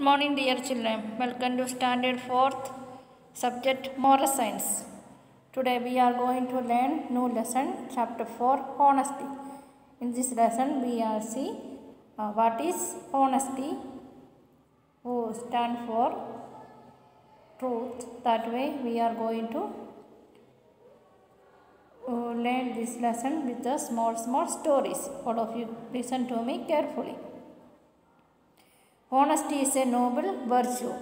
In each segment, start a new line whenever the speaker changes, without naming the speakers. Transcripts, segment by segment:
Morning, dear children. Welcome to Standard 4th subject Moral Science. Today we are going to learn new lesson, Chapter 4, Honesty. In this lesson we are see what is honesty, who stand for truth. That way we are going to learn this lesson with the small stories. All of you listen to me carefully. Honesty is a noble virtue.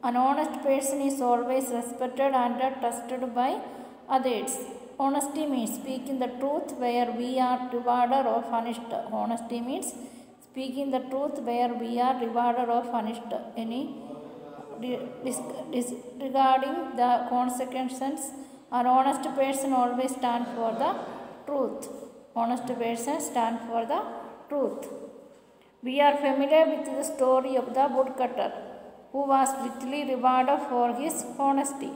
An honest person is always respected and trusted by others. Honesty means speaking the truth where we are rewarded or punished. Honesty means speaking the truth where we are rewarded or punished. Regarding the consequences, an honest person always stands for the truth. Honest person stands for the truth. We are familiar with the story of the woodcutter who was richly rewarded for his honesty.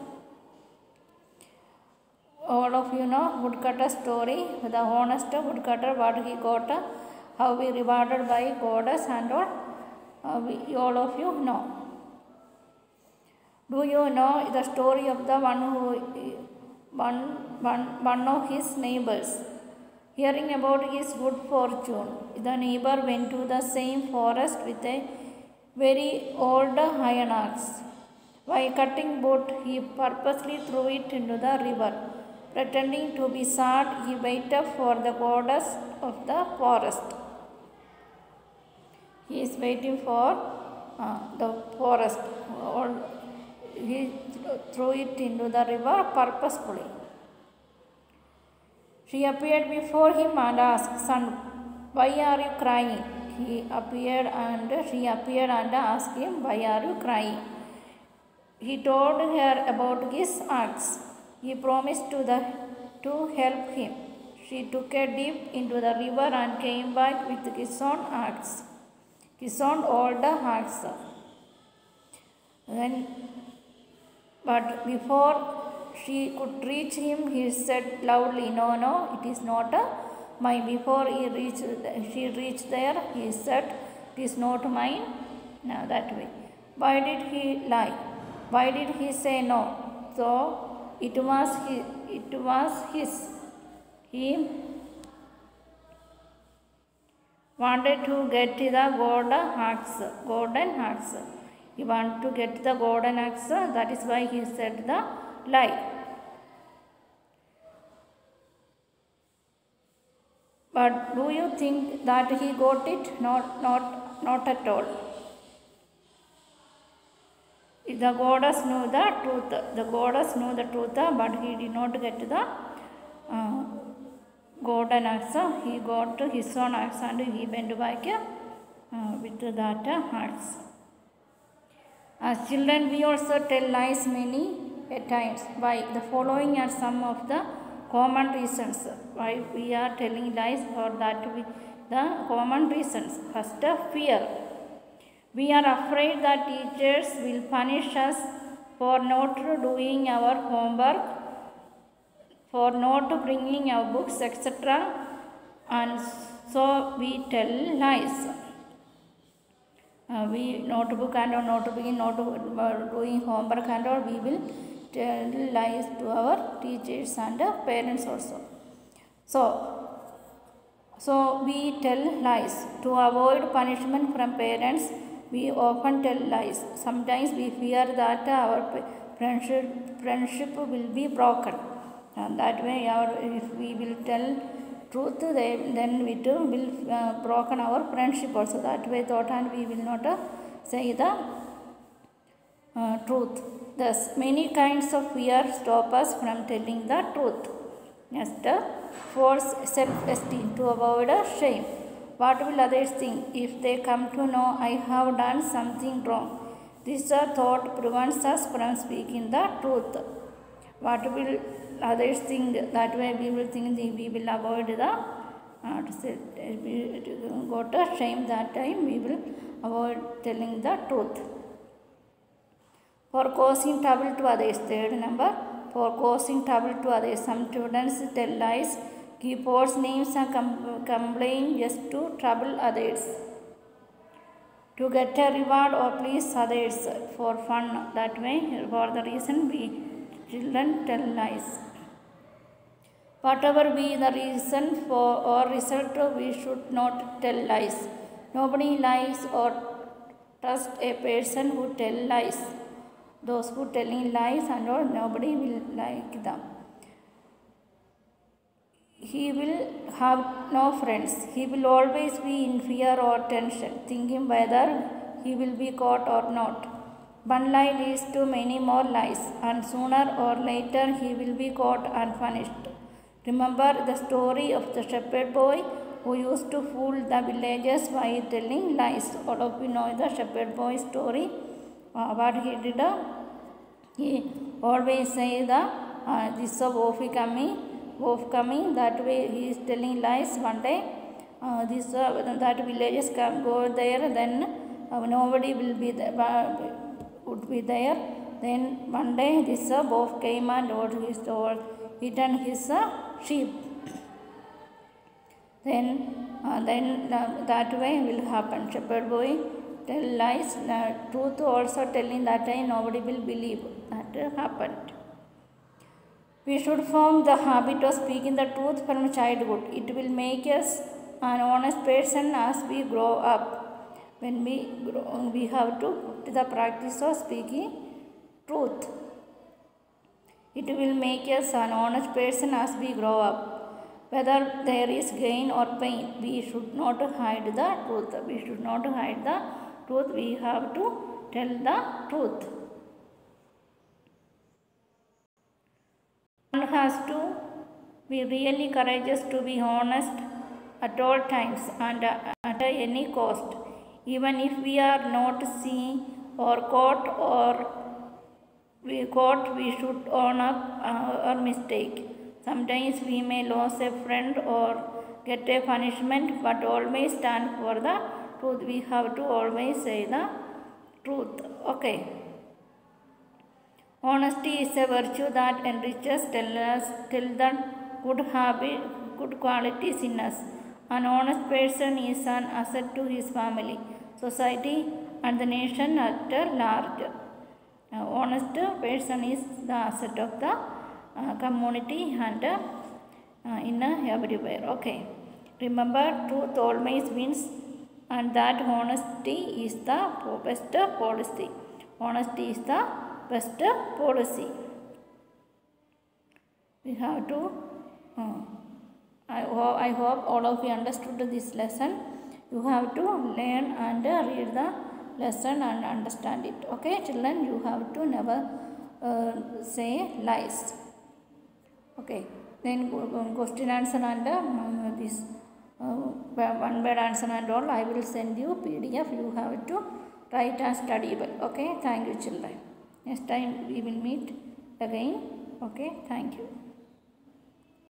All of you know woodcutter story. The honest woodcutter, what he got, how he rewarded by goddess and all. All of you know. Do you know the story of the one of his neighbors? Hearing about his good fortune, the neighbor went to the same forest with a very old iron axe. While cutting wood, he purposely threw it into the river. Pretending to be sad, he waited for the goddess of the forest. He is waiting for the forest. He threw it into the river purposefully. She appeared before him and asked, "Son, why are you crying?" She appeared and asked him, "Why are you crying?" He told her about his axe. He promised to help him. She took a dip into the river and came back with his own axe, his own old axe. But before she could reach him, he said loudly, "No, it is not mine." Before she reached there, he said, "It is not mine." No, that way. Why did he lie? Why did he say no? So it was his. He wanted to get the golden axe. He wanted to get the golden axe. That is why he said the lie. But do you think that he got it? Not at all. The goddess knew the truth. The goddess knew the truth, but he did not get the golden axe. He got his own axe and he went back with that axe. As children, we also tell lies many times. Why? The following are some of the common reasons why we are telling lies, or that the common reasons. First, fear. We are afraid that teachers will punish us for not doing our homework, for not bringing our books, etc. And so we tell lies. We notebook and not doing homework and all, we will tell lies to our teachers and parents also. So we tell lies to avoid punishment from parents. We often tell lies. Sometimes we fear that our friendship will be broken, and that way if we will tell truth, then it will broken our friendship also. That way thought, and we will not say the truth. Thus, many kinds of fear stop us from telling the truth. Next, false self-esteem, to avoid shame. What will others think if they come to know I have done something wrong? This thought prevents us from speaking the truth. What will others think? That way we will think we will avoid the got a shame. That time we will avoid telling the truth. For causing trouble to others. Third number, for causing trouble to others. Some students tell lies, give false names and complain just to trouble others. to get a reward or please others for fun. That way, for the reason we children tell lies. Whatever be the reason for or result, we should not tell lies. Nobody lies or trust a person who tell lies. Those who telling lies and all, nobody will like them. He will have no friends. He will always be in fear or tension, thinking whether he will be caught or not. One lie leads to many more lies, and sooner or later he will be caught and punished. Remember the story of the shepherd boy who used to fool the villagers by telling lies. All of you know the shepherd boy story. What he did? He always say this is wolf coming. That way he is telling lies. One day that villagers can go there, then nobody will be there, would be there. Then one day this wolf came and eaten his sheep. Then that way will happen. Shepherd boy tell lies, truth also telling, that time nobody will believe. That happened. We should form the habit of speaking the truth from childhood. It will make us an honest person as we grow up. When we have to put the practice of speaking truth. It will make us an honest person as we grow up. Whether there is gain or pain, we should not hide the truth. We should not hide the truth. We have to tell the truth. One has to be really courageous to be honest at all times and at any cost. Even if we are not seen or caught, we should own up our mistake. Sometimes we may lose a friend or get a punishment, but always stand for the truth. We have to always say the truth. Okay. Honesty is a virtue that enriches, tell the good qualities in us. An honest person is an asset to his family, society, and the nation at large. Honest person is the asset of the community and in everywhere. Okay. Remember, truth always wins, and that honesty is the best policy. Honesty is the best policy. We have to. I hope all of you understood this lesson. You have to learn and read the lesson and understand it. Okay, children, you have to never say lies. Okay, then question answer and this one word answer and all, I will send you PDF. You have to write and study well. Okay, thank you, children. Next time we will meet again. Okay, thank you.